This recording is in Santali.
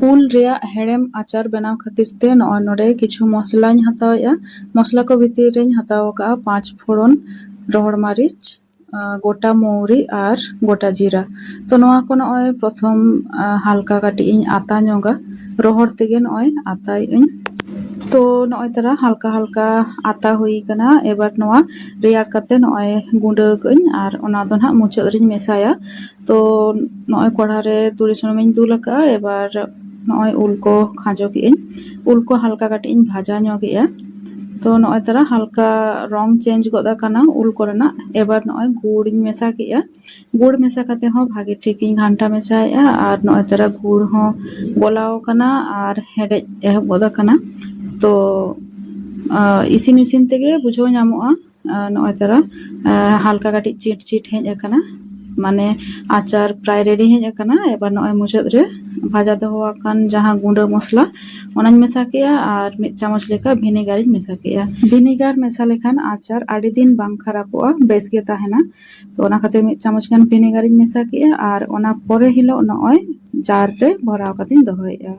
उल रेयाग हेड़ेम आचार बनाव खातिर ते नोडे किछु मसलानी हतावेआ। मसला को भितर रेनी हताव का 5 फोड़न, रोहड़ मारिच, गोटा मौरी और गोटा जीरा। तो नोआ को नोय प्रथम हालका काटी इन आता ñoगा रोहड़ तेगे नोय आताई इन। तो नोय तरा हालका हालका आता हुई कना एबार नोआ रेयाग काते नोय गुंडा कइन और ओना दो ना मुचाद रिन मेसाया। तो नोय कोढ़ा रे तुड़ी सुनुमिन दुल का एबार नोय उल को खाजो की इन। उल को हालका काटी इन भाजा ñoगेया। तो नोय तरा हालका रंग चेंज गोदा कना उल कोरेना एबार नोय गुड़ इन मेसा किया। गुड़ मेसा काते हो भागे ठीक इन घंटा मेसाया और नोय तरा गुड़ हो गोलाव कना और हेडेज एहब गोदा कना। तो इसिन इसिन तेगे बुझो ñamoa नोय तरा हालका काटी चिट चिट हेज अकना माने आचार प्राय रेडी हेज अकना। एबार नोय मुचाद रे भाजा दोहो आकान जहां गुंडा मसला ओनाñ मेसा किया और 1 चामच लेका ভিনেগার इन मेसा किया। ভিনেগার मेसा लेखान आचार आड़ी दिन बांग खराबोआ बेस गे ताहेना। तो ओना खातिर 1 चामच गान ভিনেগার इन मेसा किया और ओना परे हिलो नोय जार रे भराव कातिन दोहोएआ।